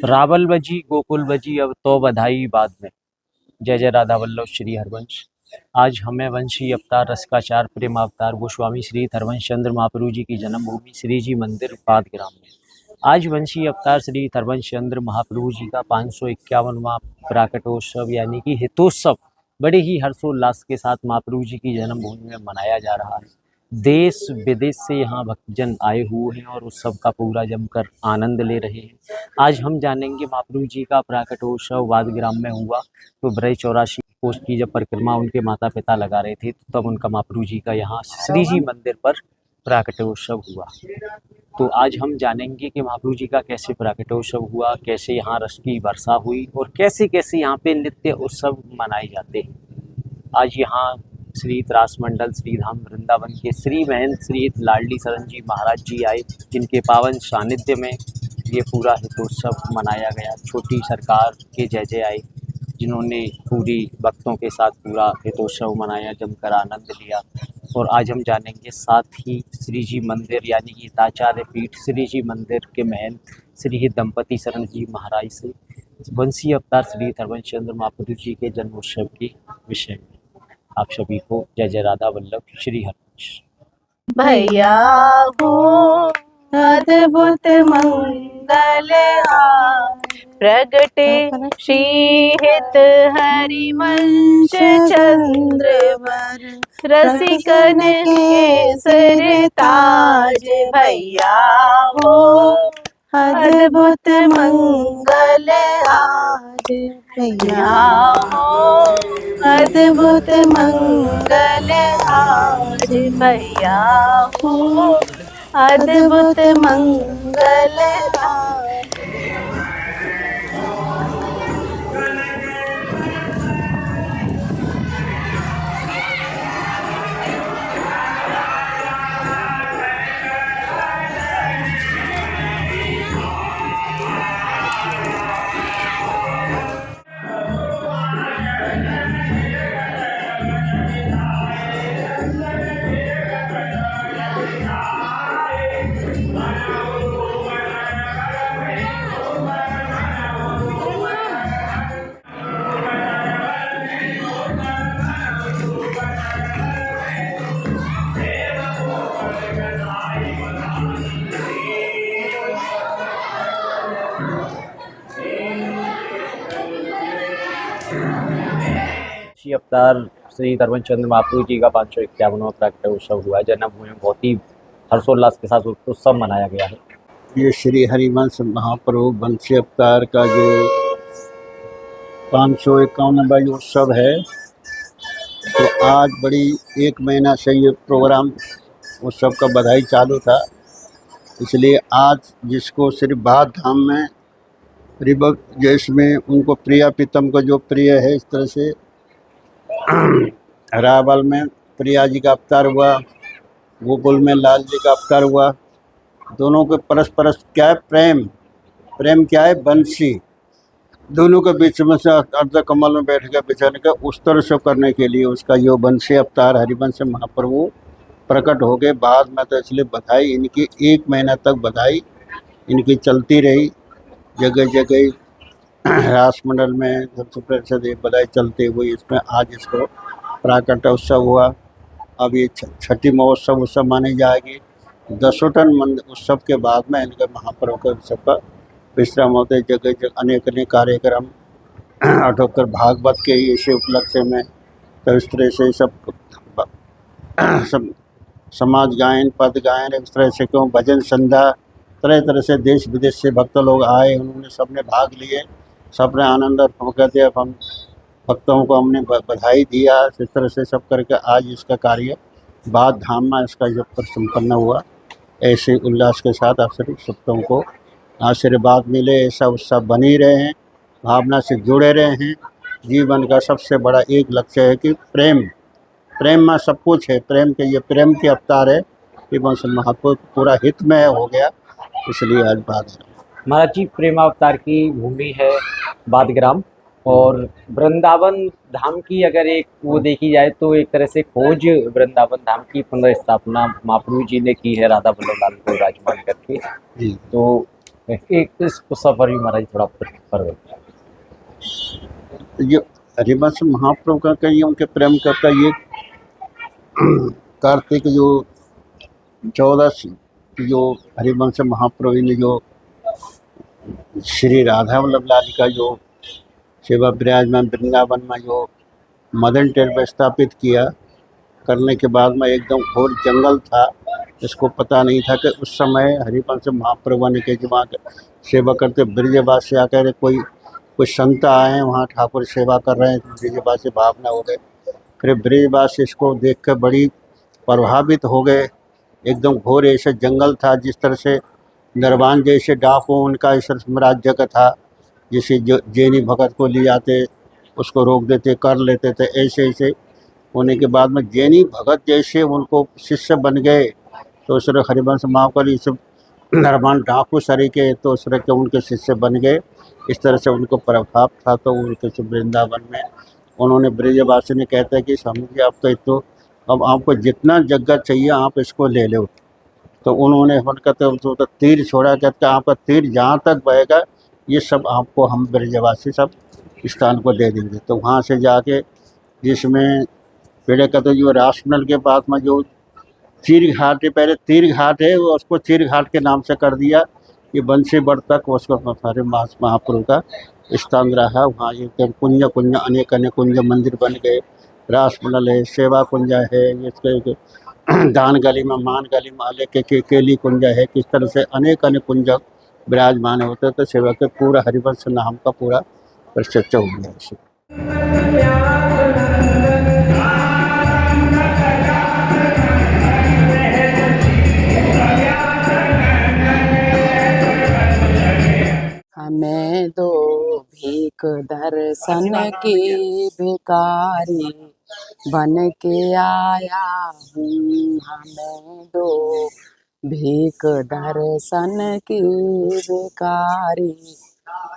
रावल बजी गोकुल बजी अब तो बधाई बाद में। जय जय राधा वल्लभ श्री हरवंश। आज हमें वंशी अवतार रसकाचार प्रेम अवतार गोस्वामी श्री हरवंश चंद्र महाप्रभु जी की जन्मभूमि श्री जी मंदिर पादग्राम में आज वंशी अवतार श्री हरवंश चंद्र महाप्रभु जी का 551वां प्राकटोत्सव यानी कि हितोत्सव बड़े ही हर्षोल्लास के साथ महाप्रभु जी की जन्मभूमि में मनाया जा रहा है। देश विदेश से यहाँ भक्तजन आए हुए हैं और उत्सव का पूरा जमकर आनंद ले रहे हैं। आज हम जानेंगे महाप्रभु जी का प्राकटोत्सव वादग्राम में हुआ तो ब्रज 84 कोष की जब परिक्रमा उनके माता पिता लगा रहे थे तो तब उनका महाप्रभु जी का यहाँ श्री जी मंदिर पर प्राकटोत्सव हुआ। तो आज हम जानेंगे कि महाप्रभु जी का कैसे प्राकटोत्सव हुआ, कैसे यहाँ रस की वर्षा हुई और कैसे कैसे यहाँ पे नित्य उत्सव मनाए जाते हैं। आज यहाँ श्री त्रास मंडल श्रीधाम वृंदावन के श्री महंत श्री लाडली शरण जी महाराज जी आए, जिनके पावन सानिध्य में ये पूरा हितोत्सव मनाया गया। छोटी सरकार के जय जय आए, जिन्होंने पूरी भक्तों के साथ पूरा हितोत्सव मनाया, जमकर आनंद लिया। और आज हम जानेंगे साथ ही श्री जी मंदिर यानी कि हिताचार्य पीठ श्री जी मंदिर के महंत श्री दंपति शरण जी महाराज से वंशी अवतार श्री हरवंश चंद्र महाप्रभु जी के जन्मोत्सव के विषय में। आप सभी को जय जय राधा वल्लभ श्री हरवंश। भैया हो अद्भुत मंगल प्रगटे श्री हित हरिवंश चंद्रवर रसिकन केसर ताज। भैया हो अद्भुत मंगल आज। भैया हो अद्भुत मंगल आज। भैया हो अद्भुत मंगल आज। श्री अवतार श्री हरवंश चंद्र महाप्रभु जी का 551वां प्राकटोत्सव हुआ। जन्मभूमि में बहुत ही हर्षोल्लास के साथ उत्सव मनाया गया है। ये श्री हरिवंश महाप्रभु वंशी अवतार का जो 551वां उत्सव है, तो आज बड़ी 1 महीना से ये प्रोग्राम उत्सव का बधाई चालू था। इसलिए आज जिसको सिर्फ बाध धाम में रिबक जिसमें उनको प्रिया प्रीतम को जो प्रिय है, इस तरह से रावल में प्रिया जी का अवतार हुआ, गोकुल में लाल जी का अवतार हुआ। दोनों के परस्पर क्या है, प्रेम क्या है, बंसी। दोनों के बीच में से अर्ध कमल में बैठ के बिछाने का उस तरह से करने के लिए उसका जो वंशी अवतार हरिवंश महाप्रभु प्रकट हो गए बाद में। तो इसलिए बधाई इनकी 1 महीना तक बधाई इनकी चलती रही। जगह जगह रासमंडल में सबसे बधाई चलती हुई। इसमें आज इसको प्राकटोत्सव हुआ। अब ये छठी महोत्सव उत्सव मानी जाएगी। दशोटन उत्सव के बाद में इनके महाप्रभु के उत्सव का विश्राम होते। जगह जगह अनेक अनेक कार्यक्रम अठोकर भागवत के ही इसी उपलक्ष्य में, तो इस तरह से सब समाज गायन, पद गायन, इस तरह से क्यों भजन संध्या, तरह तरह से देश विदेश से भक्त लोग आए, उन्होंने सबने भाग लिए, सबने आनंद कहते हैं। हम भक्तों को हमने बधाई दिया। इस तरह से सब करके आज इसका कार्य बाध धाम में इसका जब पर संपन्न हुआ। ऐसे उल्लास के साथ आप सभी भक्तों को आशीर्वाद मिले, ऐसा उत्सव बनी रहे हैं, भावना से जुड़े रहे हैं। जीवन का सबसे बड़ा एक लक्ष्य है कि प्रेम में सब कुछ है। प्रेम के ये प्रेम के अवतार है। वंश महाप्रभु पूरा हित में हो गया, इसलिए आज बात महाराज जी प्रेमावतार की भूमि है बादग्राम, और वृंदावन धाम की अगर एक वो देखी जाए तो एक तरह से खोज वृंदावन धाम की पुनर्स्थापना महाप्रभु जी ने की है राधा वल्लभ लाल को विराजमान करके। तो एक इस सफर भी महाराज थोड़ा पर ये हरिवंश महाप्रभु का ये उनके प्रेम का ये कार्तिक जो 14 जो हरिवंश महाप्रभु ने जो श्री राधा वल्लभ लाल का जो सेवा विराजमान वृंदावन में जो मदन टेर स्थापित किया, करने के बाद में एकदम घोर जंगल था। इसको पता नहीं था कि उस समय हरिवंश महाप्रभु ने के जमा सेवा करते ब्रजवासी आकर कोई संत आए हैं वहाँ ठाकुर सेवा कर रहे हैं, तो ब्रजवासी भावना हो गए। फिर ब्रजवासी इसको देख कर बड़ी प्रभावित हो गए। एकदम घोर ऐसे जंगल था, जिस तरह से नरवान जैसे डाकू उनका इस साम्राज्य का था, जिसे जैनी भगत को ले जाते उसको रोक देते कर लेते थे। ऐसे ऐसे होने के बाद में जैनी भगत जैसे उनको शिष्य बन गए, तो उस तरह हरिवंश महाप्रभु सब नरवान डाकू सरी के तो उस तरह के उनके शिष्य बन गए। इस तरह से उनको प्रभाव था। तो उनके वृंदावन में उन्होंने ब्रजवासी ने कहते हैं कि समझिए आप तो अब आपको जितना जगह चाहिए आप इसको ले लो। तो उन्होंने कहते तो तीर छोड़ा, कहते आपका तीर जहाँ तक बहेगा ये सब आपको हम ब्रजवासी सब स्थान को दे देंगे। तो वहाँ से जाके जिसमें पहले कहते जो राष्ट्रमल के पास में जो चीर घाट है, पहले तीर घाट है, वो उसको चीर घाट के नाम से कर दिया। ये बंसीबड़ तक उसको सारे महाप्रभु का स्थान रहा। वहाँ ये कुंज अनेक कुंज मंदिर बन गए। रासमहल है, सेवा कुंज है, इसके दान गली में मान गली में आले के केली कुंज है। किस तरह से अनेक कुंज विराजमान होते। तो सेवा के पूरा हरिवंश नाम का पूरा प्रचर्च हो गया। हमें दो भीख दर्शन की भिखारी बन के आया हूँ। हमें दो भीख दर्शन की भिखारी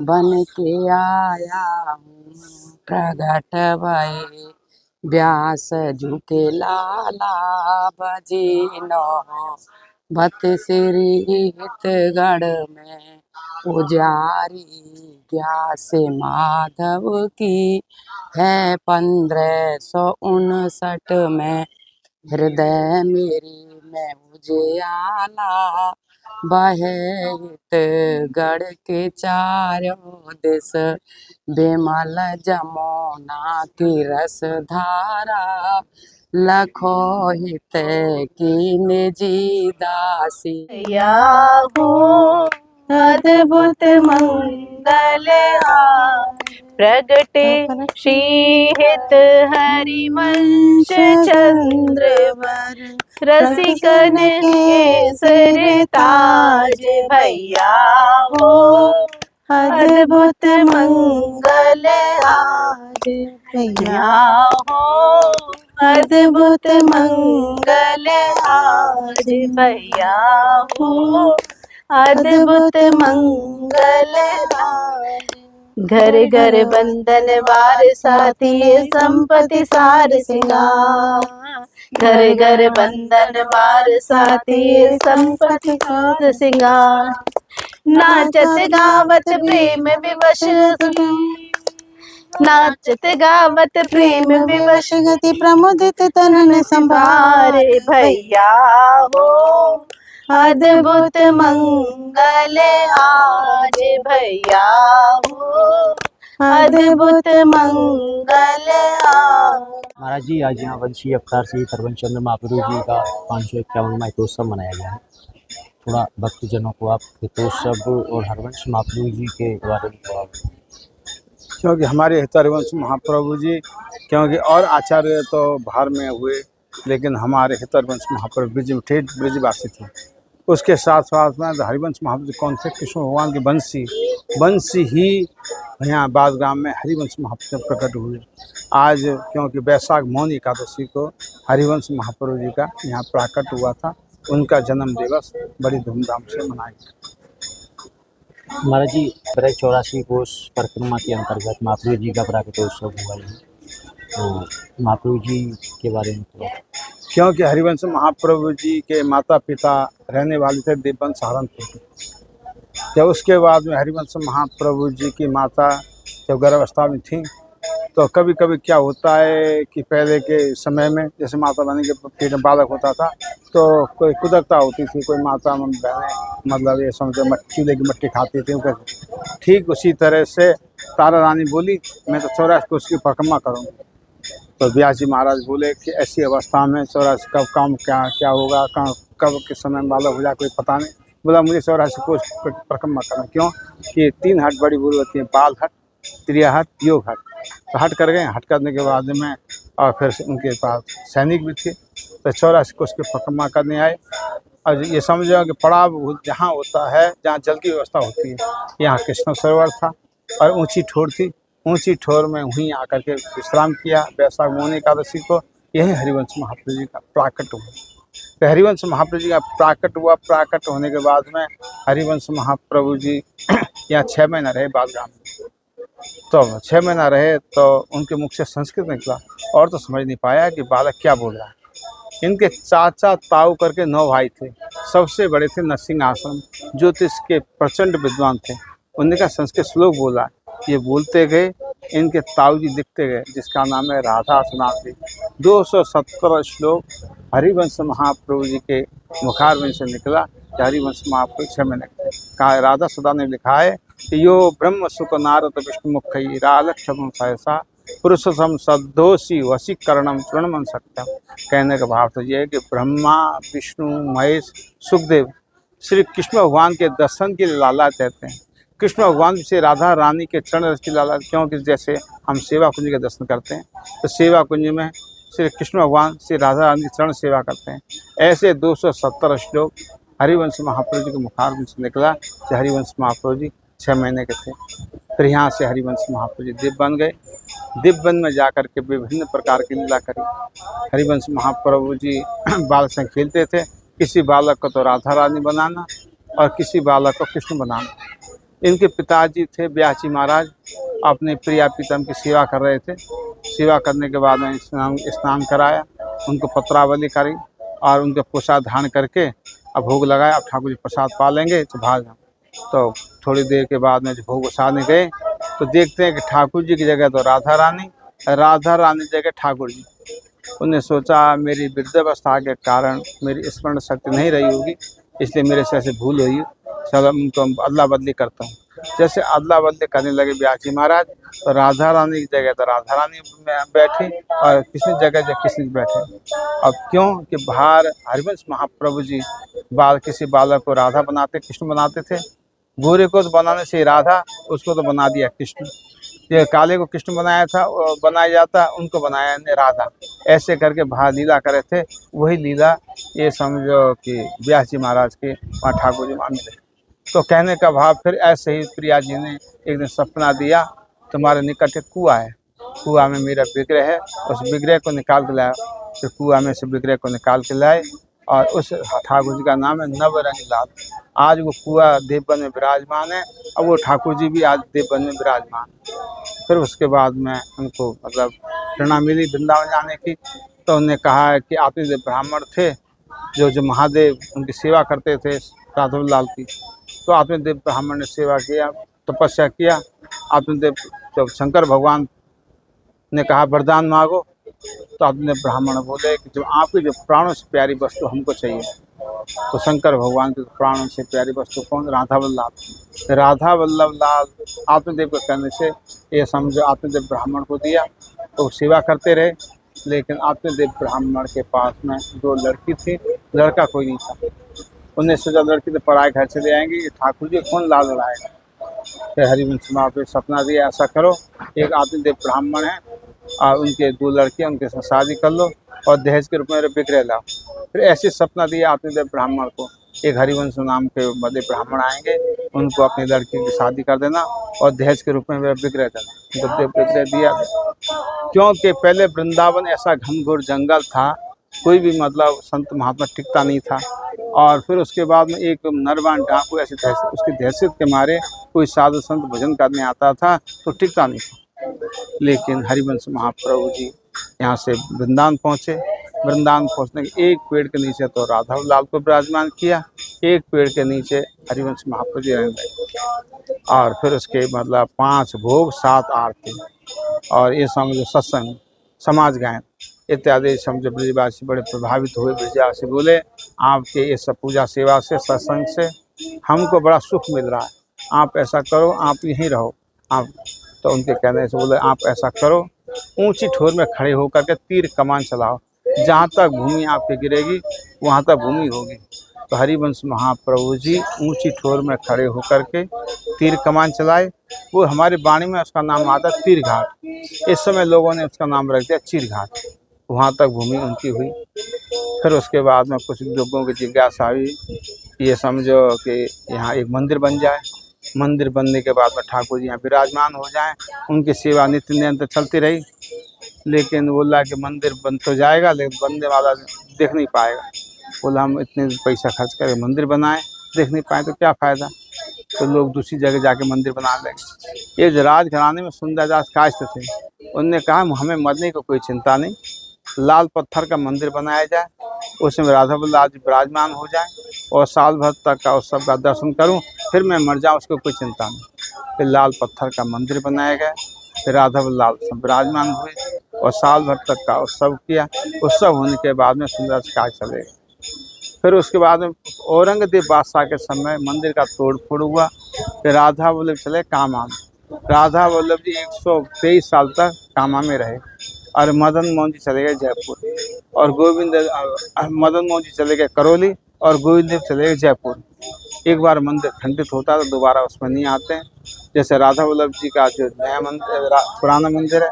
बन के आया हूँ। प्रगट भये व्यास झुके लाला बजीनो भत श्री हितगढ़ में पुजारी ग्यास माधव की है 1559 में। हृदय मेरी में उजियाला बहे हितगढ़ के चारों दिस बेमल जमुना की रस धारा लखो हित की निजी दासी। या हो अद्भुत मंगल प्रगटे श्री हित हरिवंश चंद्रवर रसिकन केसर ताज भैया हो। अद्भुत मंगल आज भैया हो। अद्भुत मंगल आज भैया हो। अद्भुत मंगल आज। घर घर बंधन वार साथी संपत्ति सार सिंगार। घर घर बंधन वार साथी संपत्ति सार सिंगार। नाचत गावत प्रेम विवश नाचत गावत प्रेम विवश गति प्रमुदित तनन संभारे भैया हो। अद्भुत मंगल आज भैया हो। अद्भुत मंगल आज। महाराज जी आज यहाँ वंशी अवतार श्री हरवंश चंद्र महाप्रभु जी का 551वां हितोत्सव मनाया गया है। थोड़ा भक्तजनों को आप हितोत्सव और हरवंश महाप्रभु जी के बारे में थोड़ा। क्योंकि हमारे हरिवंश महाप्रभु जी क्योंकि और आचार्य तो बाहर में हुए, लेकिन हमारे हरिवंश महाप्रभु जी ठेठ ब्रजवासी थे। उसके साथ साथ में हरिवंश महाप्रभु कौन थे? कृष्ण भगवान की बंसी ही यहाँ बादग्राम में हरिवंश महाप्रभु प्रकट हुए। आज क्योंकि वैशाख मौनी एकादशी को हरिवंश महाप्रभु जी का यहाँ प्राकट हुआ था। उनका जन्म दिवस बड़ी धूमधाम से मनाया गया। महाराज जी ब्रज 84 कोष परिक्रमा के अंतर्गत महाप्रभु जी का प्राकटोत्सव हुआ है, तो महाप्रभु जी के बारे में थोड़ा। क्योंकि हरिवंश महाप्रभु जी के माता पिता रहने वाले थे देववंश सहारनपुर। जब उसके बाद में हरिवंश महाप्रभु जी की माता जब गर्भावस्था में थी, तो कभी कभी क्या होता है कि पहले के समय में जैसे माता रानी के पेट में बालक होता था तो कोई कुदरता होती थी, कोई माता बहनें मतलब ये समझो चूल्हे की मट्टी खाती थी। ठीक उसी तरह से तारा रानी बोली मैं तो 84 कोस की परिक्रमा करूँगी। तो व्यास जी महाराज बोले कि ऐसी अवस्था में 84 कब काम क्या होगा, कब किस समय में बालक हो जाए कोई पता नहीं। बोला मुझे 84 कोस परिक्रमा करना। क्यों कि 3 हट बड़ी बुरी होती है, बाल हट, त्रिया हट, योग हट। तो हट कर गए, हट करने के बाद में और फिर उनके पास सैनिक भी थे, तो 84 कोस की परिक्रमा करने आए। और ये समझो कि पड़ाव जहाँ होता है, जहाँ जल की व्यवस्था होती है, यहाँ कृष्ण सरोवर था और ऊंची ठोर थी। ऊंची ठोर में वहीं आकर के विश्राम किया वैशाख मौनी एकादशी को। यही हरिवंश महाप्रभु जी का प्राकट हुआ। तो हरिवंश महाप्रभु जी का प्राकट हुआ। प्राकट होने के बाद में हरिवंश महाप्रभु जी यहाँ 6 महीना रहे बालगाम में। तो 6 महीना रहे तो उनके मुख से संस्कृत निकला और तो समझ नहीं पाया कि बालक क्या बोल रहा है। इनके चाचा ताऊ करके 9 भाई थे। सबसे बड़े थे नरसिंह आश्रम, ज्योतिष के प्रचंड विद्वान थे। उन्होंने का संस्कृत श्लोक बोला, ये बोलते गए, इनके ताऊ जी दिखते गए जिसका नाम है राधा सुनाती। 217 श्लोक हरिवंश महाप्रभु जी के मुखारविंद से निकला। हरिवंश महाप्रभु 6 महीने कहा। राधा सुधा ने लिखा है कि यो ब्रह्म सुख नारद विष्णु मुख रालक्षम सहसा पुरुषम सदोषी वशीकरणम चूर्णमन सत्यम। कहने का भाव तो ये है कि ब्रह्मा विष्णु महेश सुखदेव श्री कृष्ण भगवान के दर्शन के लिए लाला कहते हैं। कृष्ण भगवान से राधा रानी के चरण रस की लाला, क्योंकि जैसे हम सेवा कुंज के दर्शन करते हैं तो सेवा कुंज में श्री कृष्ण भगवान श्री राधा रानी की चरण सेवा करते हैं। ऐसे 217 श्लोक हरिवंश महाप्रभु जी के मुखारविंद से निकला। हरिवंश महाप्रभु जी 6 महीने के थे। फिर यहाँ से हरिवंश महाप्रभु जी दिव्य बन गए। दिव्य वन में जाकर के विभिन्न प्रकार की लीला करी। हरिवंश महाप्रभु जी बाल संग खेलते थे। किसी बालक को तो राधा रानी बनाना और किसी बालक को कृष्ण बनाना। इनके पिताजी थे व्यास जी महाराज, अपने प्रिया प्रीतम की सेवा कर रहे थे। सेवा करने के बाद में स्नान कराया, उनको पत्रावली करी और उनके प्रसाद धारण करके अब भोग लगाया। अब ठाकुर जी प्रसाद पा लेंगे तो भाग जाओ। तो थोड़ी देर के बाद में जब भोग बसाने गए तो देखते हैं कि ठाकुर जी की जगह तो राधा रानी की जगह ठाकुर जी। उन्हें सोचा मेरी वृद्धावस्था के कारण मेरी स्मरण शक्ति नहीं रही होगी, इसलिए मेरे से ऐसे भूल हुई। चलो उनको अदला बदली करता हूँ। जैसे अदला बदली करने लगे व्यास जी महाराज, तो राधा रानी की जगह तो राधा रानी में बैठी और किसी जगह जब किसी बैठे। अब क्यों कि बाहर हरिवंश महाप्रभु जी किसी बालक को राधा बनाते, कृष्ण बनाते थे। गोरे को तो बनाने से राधा, उसको तो बना दिया कृष्ण। ये काले को कृष्ण बनाया था, बनाया जाता, उनको बनाया राधा। ऐसे करके बाहर लीला करे थे। वही लीला ये समझो कि व्यास जी महाराज के वहाँ ठाकुर जी वहाँ मिले। तो कहने का भाव फिर ऐसे ही प्रिया जी ने एक दिन सपना दिया, तुम्हारे निकट एक कुआं है, कुआं में मेरा विग्रह है। उस विग्रह को निकाल के लाया। तो कुआं में से विग्रह को निकाल के लाए और उस ठाकुर जी का नाम है नवरंग लाल। आज वो कुआं देवबन में विराजमान है और वो ठाकुर जी भी आज देवबन में विराजमान। फिर उसके बाद में उनको मतलब प्रेरणा मिली वृंदावन जाने की। तो उन्होंने कहा है कि आत्मदेव ब्राह्मण थे जो महादेव उनकी सेवा करते थे राघव लाल की। तो आत्मदेव ब्राह्मण ने सेवा किया, तपस्या किया। आत्मदेव जब शंकर भगवान ने कहा वरदान मांगो, तो आत्मदेव ब्राह्मण बोले कि जो आपकी जो प्राणों से प्यारी वस्तु हमको चाहिए। तो शंकर भगवान के प्राणों से प्यारी वस्तु कौन? राधा वल्लभ। राधा वल्लभ लाल आत्मदेव के कहने से ये समझो आत्मदेव ब्राह्मण को दिया। तो सेवा करते रहे। लेकिन आत्मदेव ब्राह्मण के पास में 2 लड़की थी, लड़का कोई नहीं था। उन्हें सोचा लड़की तो पराए घर से ले आएंगे, ठाकुर जी कौन लाल लड़ाएगा। फिर हरिवंश महाप्रभु सपना दिया, ऐसा करो एक आत्मदेव ब्राह्मण है और उनके 2 लड़कियाँ, उनके साथ शादी कर लो और दहेज के रूप में विग्रह लाओ। फिर ऐसे सपना दिया आत्मदेव ब्राह्मण को, एक हरिवंश नाम के बड़े ब्राह्मण आएंगे, उनको अपनी लड़की की शादी कर देना और दहेज के रूप में विग्रह देना। उनको विग्रह दिया। क्योंकि पहले वृंदावन ऐसा घनघोर जंगल था, कोई भी मतलब संत महात्मा टिकता नहीं था। और फिर उसके बाद में एक नरवान डाकू ऐसे उसकी दहशत के मारे कोई साधु संत भजन करने आता था तो टिकता नहीं था। लेकिन हरिवंश महाप्रभु जी यहाँ से वृंदावन पहुँचे वृंदावन पहुँचने के एक पेड़ के नीचे तो राधा लाल को विराजमान किया, एक पेड़ के नीचे हरिवंश महाप्रभु जी रहने लगे। और फिर उसके मतलब 5 भोग 7 आरती और ये समझो सत्संग समाज गायन इत्यादि समझो ब्रजवासी बड़े प्रभावित हुए। ब्रजवासी बोले आपके ये सब पूजा सेवा से सत्संग से हमको बड़ा सुख मिल रहा है, आप ऐसा करो आप यहीं रहो आप। तो उनके कहने से बोले आप ऐसा करो, ऊंची ठोर में खड़े होकर के तीर कमान चलाओ, जहाँ तक भूमि आपकी गिरेगी वहाँ तक भूमि होगी। तो हरिवंश महाप्रभु जी ऊंची ठोर में खड़े होकर के तीर कमान चलाए। वो हमारी वाणी में उसका नाम आता है तीर घाट। इस समय लोगों ने उसका नाम रख दिया चीर घाट। वहाँ तक भूमि उनकी हुई। फिर उसके बाद में कुछ लोगों की जिज्ञासा हुई, ये समझो कि यहाँ एक मंदिर बन जाए। मंदिर बनने के बाद में ठाकुर जी यहाँ विराजमान हो जाएं, उनकी सेवा नित्य निरंतर चलती रही। लेकिन बोला कि मंदिर बन तो जाएगा लेकिन बनने वाला देख नहीं पाएगा। बोला हम इतने पैसा खर्च करके मंदिर बनाएं, देख नहीं पाए तो क्या फ़ायदा। तो लोग दूसरी जगह जाके मंदिर बना लेंगे। ये राजघराने में सुंदरदास कायस्थ थे, उनने कहा हमें मरने को कोई चिंता नहीं, लाल पत्थर का मंदिर बनाया जाए, उसमें राधा वल्लभ जी विराजमान हो जाए और साल भर तक का उत्सव का दर्शन करूं, फिर मैं मर जाऊं उसको कोई चिंता नहीं। फिर लाल पत्थर का मंदिर बनाया गया, फिर राधा वल्लभ सब विराजमान हुए और साल भर तक का उत्सव किया। उत्सव होने के बाद में सुंदरदास काज चले गए। फिर उसके बाद में औरंगजेब बादशाह के समय मंदिर का तोड़ फोड़ हुआ। फिर राधा वल्लभ चले कामा में। राधा वल्लभ जी 123 साल तक कामा में रहे और मदन मोहन जी चले गए जयपुर और मदन मोहन जी चले गए करौली और गोविंद देव चले गए जयपुर। एक बार मंदिर खंडित होता है तो दोबारा उसमें नहीं आते हैं। जैसे राधा वल्लभ जी का जो नया मंदिर पुराना मंदिर है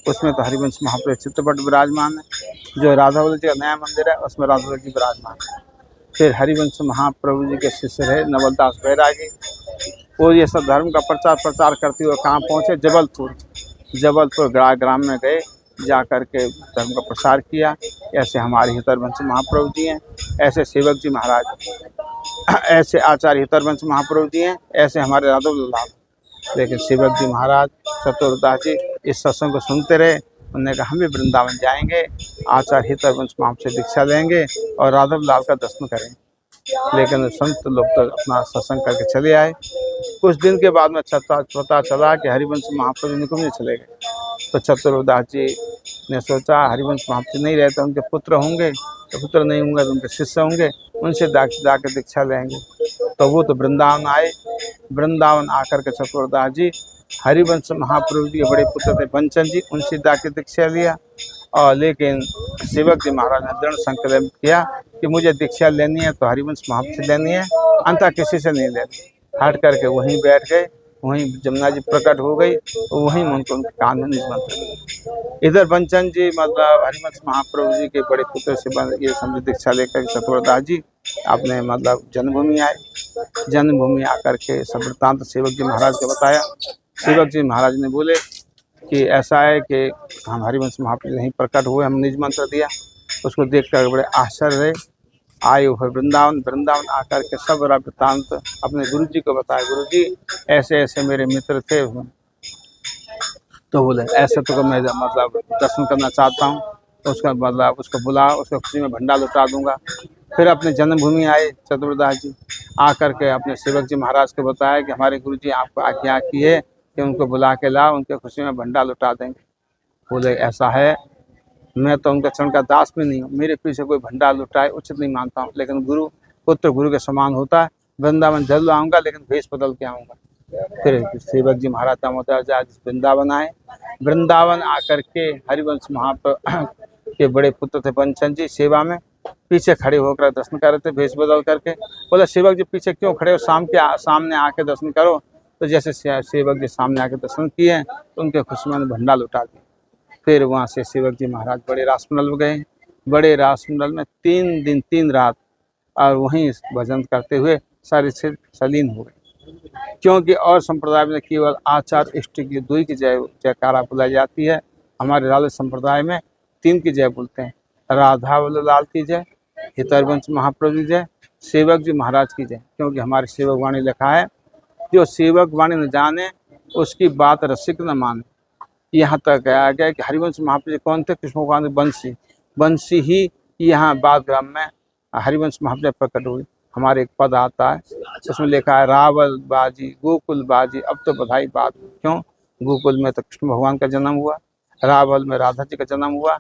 उसमें तो हरिवंश महाप्रभु चित्रपट विराजमान है। जो राधा वल्लभ जी का नया मंदिर है उसमें राधा वल्लभ जी विराजमान है। फिर हरिवंश महाप्रभु जी के शिष्य रहे नवलदास बैरागी। वो ये सब धर्म का प्रचार करते हुए कहाँ पहुँचे, जबलपुर ग्राम में गए, जा कर के धर्म का प्रसार किया। ऐसे हमारे हितरवंश महाप्रभु जी हैं, ऐसे सेवक जी महाराज, ऐसे आचार्य हितरवंश महाप्रभु जी हैं, ऐसे हमारे राधा वल्लभ। लेकिन सेवक जी महाराज चतुर्दास जी इस सत्संग को सुनते रहे। उन्होंने कहा हम भी वृंदावन जाएंगे, आचार्य हितरवंश महाप्रभु से दीक्षा लेंगे और राधा वल्लभ का दर्शन करेंगे। लेकिन संत लोग तो अपना सत्संग करके चले आए। कुछ दिन के बाद में पता चला कि हरिवंश महाप्रभु निकुंज में चले गए। तो चतुर्दास जी ने सोचा हरिवंश महाप्रभु नहीं रहते, उनके पुत्र होंगे, तो पुत्र नहीं होंगे तो उनके शिष्य होंगे, उनसे जाकर दीक्षा लेंगे। तो वो तो वृंदावन आए। वृंदावन आकर के चतुर्दास जी हरिवंश महाप्रभु जी के बड़े पुत्र थे बंचन जी, उनसे जाकर दीक्षा लिया। और लेकिन सेवक जी महाराज ने दृढ़ संकल्प किया कि मुझे दीक्षा लेनी है तो हरिवंश महाप्रभु से लेनी है, अंततः किसी से नहीं लेनी। हट करके वहीं बैठ गए, वहीं जमुना जी प्रकट हो गई, तो वहीं उनको उनके कान में निज मंत्र। इधर बंचन जी मतलब हरिवंश महाप्रभु जी के बड़े पुत्र से ये समझ दीक्षा लेकर चतुर्दास जी अपने मतलब जन्मभूमि आए। जन्मभूमि आकर के सब वृत्तांत सेवक जी महाराज को बताया। सेवक जी महाराज ने बोले कि ऐसा है कि हम हरिवंश महाप्रभु यहीं प्रकट हुए, हम निज मंत्र दिया। उसको देख कर बड़े आश्चर्य रहे। आए हुए वृंदावन आकर के सब वृत्तांत अपने गुरु जी को बताया। गुरु जी ऐसे ऐसे मेरे मित्र थे। तो बोले ऐसे तो मैं मतलब दर्शन करना चाहता हूँ, तो उसका मतलब उसको बुला, उसको खुशी में भंडार लौटा दूंगा। फिर अपने जन्मभूमि आए चतुर्दास जी, आकर के अपने सेवक जी महाराज को बताया कि हमारे गुरु जी आपको आज्ञा की है कि उनको बुला के लाओ, उनके खुशी में भंडार लौटा देंगे। बोले ऐसा है, मैं तो उनका चरण का दास भी नहीं हूँ, मेरे पीछे कोई भंडार लुटाए उचित नहीं मानता हूँ, लेकिन गुरु पुत्र गुरु के समान होता है। वृंदावन जरूर आऊँगा लेकिन भेष बदल के आऊँगा। फिर सेवक जी महाराज दामोदर जी वृंदावन आए। वृंदावन आकर के हरिवंश महाप्रभु के बड़े पुत्र थे बंचन जी सेवा में पीछे खड़े होकर दर्शन कर रहे थे भेष बदल करके। बोले सेवक जी पीछे क्यों खड़े हो, सामने आके दर्शन करो। तो जैसे सेवक जी सामने आके दर्शन किए तो उनके खुशी में भंडार लुटा दिए। फिर वहाँ से सेवक जी महाराज बड़े रासमंडल गए। बड़े रासमंडल में 3 दिन 3 रात और वहीं भजन करते हुए सारे से सलीन हो गए। क्योंकि और संप्रदाय में केवल आचार इष्ट की 2 की जयकारा बुलाई जाती है। हमारे लाल संप्रदाय में 3 की जय बोलते हैं, राधा वल्लभ लाल की जय, हितरवंश महाप्रभु की जय, सेवक जी महाराज की जय। क्योंकि हमारी सेवक वाणी लिखा है, जो सेवक वाणी न जाने उसकी बात रसिक न माने। यहाँ तक कहा गया कि हरिवंश महाप्रभु कौन थे, कृष्ण भगवान बंसी ही यहाँ बादग्राम में हरिवंश महाप्रभु प्रकट हुई। हमारे एक पद आता है, उसमें लिखा है रावल बाजी गोकुल बाजी अब तो बधाई बात। क्यों? गोकुल में तो कृष्ण भगवान का जन्म हुआ, रावल में राधा जी का जन्म हुआ।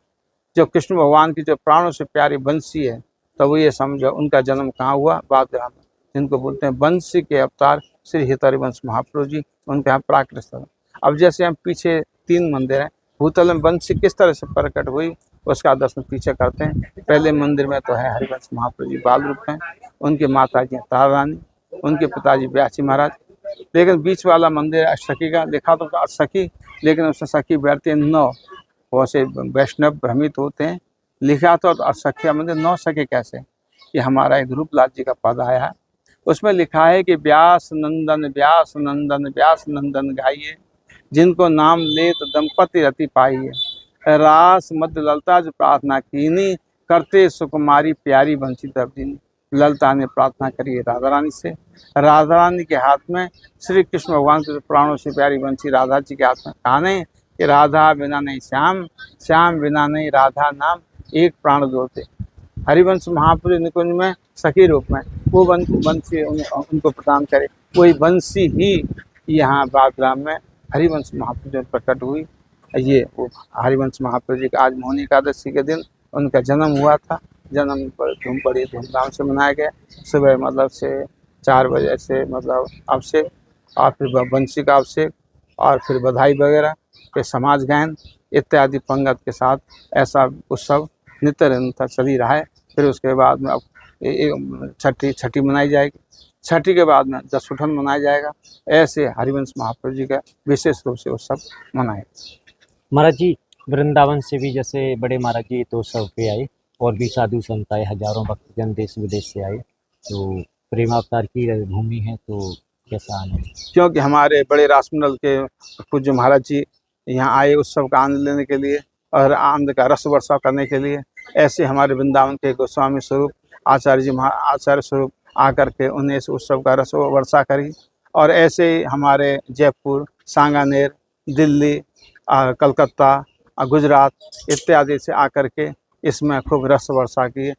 जो कृष्ण भगवान की जो प्राणों से प्यारी बंसी है, तो वो ये समझो उनका जन्म कहाँ हुआ? बादग्राम में, जिनको बोलते हैं बंसी के अवतार श्री हितहरिवंश महाप्रभु जी, उनके यहाँ प्राकृत स्थल। अब जैसे हम पीछे 3 मंदिर हैं, भूतल में बंसी किस तरह से प्रकट हुई उसका दर्शन पीछे करते हैं। पहले मंदिर में तो है हरिवंश महाप्रभु जी बाल रूप हैं, उनके माता जी तारा रानी, उनके पिताजी व्यासी महाराज। लेकिन बीच वाला मंदिर है सखी का, लिखा तो सखी, लेकिन उसमें सखी बैठते हैं 9, वैसे वैष्णव भ्रमित होते हैं। लिखा तो सखी मंदिर 9 सखी कैसे? ये हमारा एक रूपलाल जी का पद आया है, उसमें लिखा है कि व्यास नंदन व्यास नंदन व्यास नंदन गाइए, जिनको नाम ले तो दंपति रति पाइए। रास मध्य ललता जो प्रार्थना कीनी, करते सुकुमारी प्यारी बंसी तब्दीनी। ललता ने प्रार्थना करी है राधा रानी से, राधा रानी के हाथ में श्री कृष्ण भगवान के प्राणों से प्यारी बंसी राधा जी के हाथ में। कहानी कि राधा बिना नहीं श्याम, श्याम बिना नहीं राधा नाम, एक प्राण जोते। हरिवंश महाप्रभु निकुंज में सखी रूप में वो बंसी उनको प्रदान करे, वही बंसी ही यहाँ बागराम में हरिवंश महाप्रभु प्रकट हुई। ये वो हरिवंश महाप्रभु जी का आज मोहनी एकादशी के दिन उनका जन्म हुआ था। जन्म पर बड़ी धूमधाम से मनाया गया। सुबह मतलब से 4 बजे से मतलब अभिषेक, और फिर बंसी का अभिषेक, और फिर बधाई वगैरह, फिर समाज गायन इत्यादि पंगत के साथ ऐसा उत्सव नित्य निरंतर चल ही रहा है। फिर उसके बाद में अब छठी मनाई जाएगी, छठी के बाद में दशुठन मनाया जाएगा। ऐसे हरिवंश महाप्रभु जी का विशेष रूप से उत्सव मनाए। महाराज जी वृंदावन से भी जैसे बड़े महाराज जी तो सब पे आए, और भी साधु संत आए, हजारों भक्तजन देश विदेश से आए, तो प्रेमावतार की भूमि है, तो कैसा आनंद? क्योंकि हमारे बड़े रासमंडल के पूज्य महाराज जी यहाँ आए उत्सव का आनंद लेने के लिए और आनंद का रस वर्षा करने के लिए। ऐसे हमारे वृंदावन के गोस्वामी स्वरूप आचार्य जी आचार्य स्वरूप आकर के उन्हें इस उत्सव का रस वर्षा करी। और ऐसे ही हमारे जयपुर, सांगानेर, दिल्ली, कलकत्ता, गुजरात इत्यादि से आकर के इसमें खूब रस वर्षा की।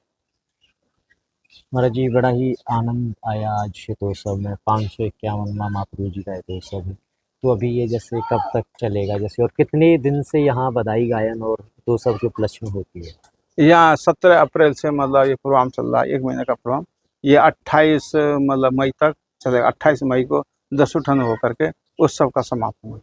महाराज जी बड़ा ही आनंद आया आज शीतोत्सव में। 551वां महाप्रभु जी का शीतोत्सव है, तो अभी ये जैसे कब तक चलेगा जैसे, और कितने दिन से यहाँ बधाई गायन और शीतोत्सव के उपलक्ष्य में होती है? यहाँ 17 अप्रैल से मतलब ये प्रोग्राम चल रहा है, 1 महीने का प्रोग्राम। ये 28 मतलब मई तक चलेगा। 28 मई को दशुठन होकर के उत्सव का समापन होगा।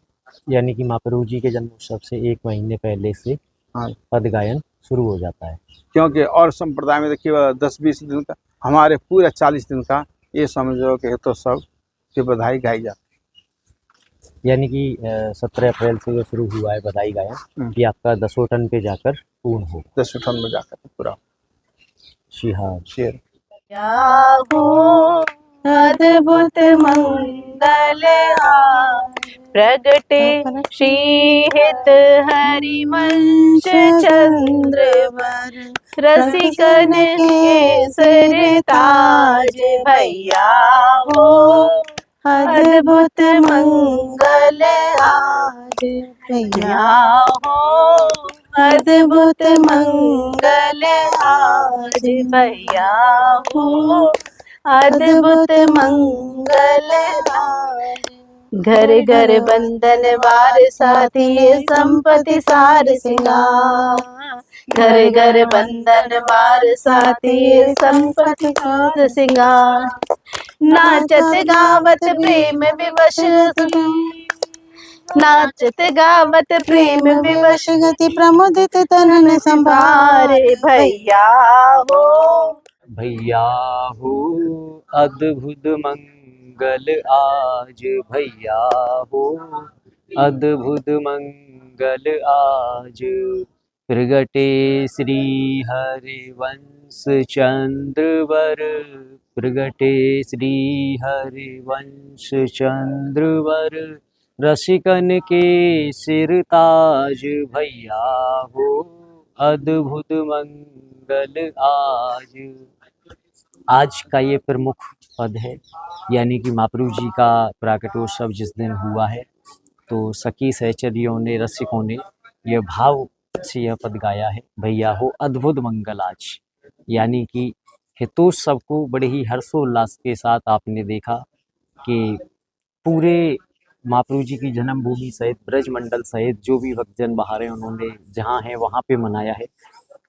यानी कि महाप्रभु जी के जन्म उत्सव से 1 महीने पहले से हाँ, पद गायन शुरू हो जाता है। क्योंकि और संप्रदाय में देखिए 10-20 दिन का, हमारे पूरा 40 दिन का ये समझो कि हितोत्सव की बधाई गाई जाती है। यानी कि 17 अप्रैल से जो शुरू हुआ है बधाई गायन, ये आपका दशोटन पे जाकर पूर्ण होगा। दशुठन में जाकर पूरा शिहाब शेर। हो अद्भुत मंगल प्रगटे श्री हित हरिवंश चंद्रवर, रसिकन केसर ताज भैया हो अद्भुत मंगल आज भैया हो अद्भुत मंगल आज भैया हो अद्भुत मंगल आज। घर घर बंधन वार साथी संपत्ति सार सिंगार, घर घर बंधन वार साथी संपत्ति सार सिंगार। नाचत गावत प्रेम विवश, नाचत गावत प्रेम विवश गति प्रमुदित तनन संभारे भैया हो। भैया हो अद्भुत मंगल आज भैया हो अद्भुत मंगल आज, प्रगटे श्री हरिवंश चंद्रवर, प्रगटे श्री हरिवंश चंद्रवर, रसिकन के सिर ताज भैया हो अद्भुत मंगल आज। आज का ये प्रमुख पद है, यानी कि महाप्रभु जी का प्राकटोत्सव जिस दिन हुआ है, तो सखी सहचरियों ने, रसिकों ने यह भाव से यह पद गाया है, भैया हो अद्भुत मंगल आज। यानी कि हितोत्सव को बड़े ही हर्षोल्लास के साथ आपने देखा कि पूरे महाप्रभु जी की जन्मभूमि सहित ब्रज मंडल सहित जो भी भक्तजन बाहर हैं उन्होंने जहाँ है वहाँ पे मनाया है।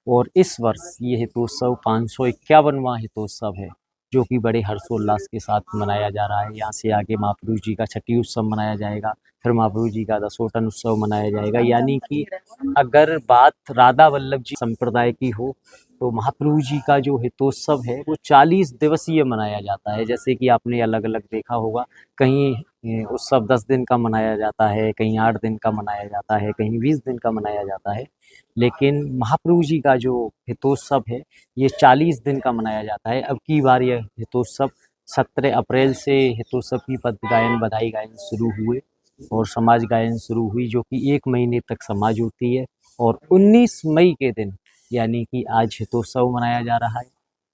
और इस वर्ष ये हितोत्सव 551वां हितोत्सव है जो कि बड़े हर्षोल्लास के साथ मनाया जा रहा है। यहाँ से आगे महाप्रभु जी का छठी उत्सव मनाया जाएगा, फिर महाप्रभु जी का दशोटन उत्सव मनाया जाएगा। यानी कि अगर बात राधा वल्लभ जी संप्रदाय की हो तो महाप्रभु जी का जो हितोत्सव है वो 40 दिवसीय मनाया जाता है। जैसे कि आपने अलग अलग देखा होगा, कहीं उत्सव 10 दिन का मनाया जाता है, कहीं 8 दिन का मनाया जाता है, कहीं 20 दिन का मनाया जाता है। लेकिन महाप्रभु जी का जो हितोत्सव है ये 40 दिन का मनाया जाता है। अब की बार यह हितोत्सव 17 अप्रैल से हितोत्सव की पद गायन बधाई गायन शुरू हुए और समाज गायन शुरू हुई जो कि 1 महीने तक समाज होती है। और 19 मई के दिन यानी कि आज हितोत्सव मनाया जा रहा है,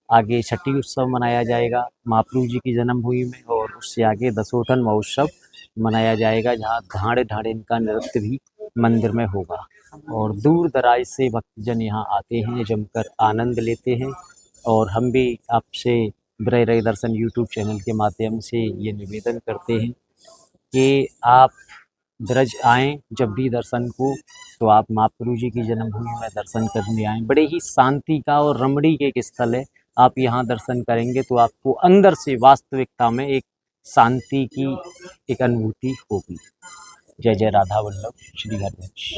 आगे छठी उत्सव मनाया जाएगा महाप्रभु जी की जन्मभूमि में, और उससे आगे दशोटन महोत्सव मनाया जाएगा जहाँ धाड़े धाड़े इनका नृत्य भी मंदिर में होगा। और दूर दराज से भक्तजन यहाँ आते हैं, जमकर आनंद लेते हैं। और हम भी आपसे ब्रज रई दर्शन यूट्यूब चैनल के माध्यम से ये निवेदन करते हैं कि आप ब्रज आएँ जब भी दर्शन को, तो आप महाप्रभु जी की जन्मभूमि में दर्शन करने आएँ। बड़े ही शांति का और रमणीक एक स्थल है। आप यहाँ दर्शन करेंगे तो आपको अंदर से वास्तविकता में एक शांति की एक अनुभूति होगी। जय जय राधा वल्लभ श्री हरिवंश।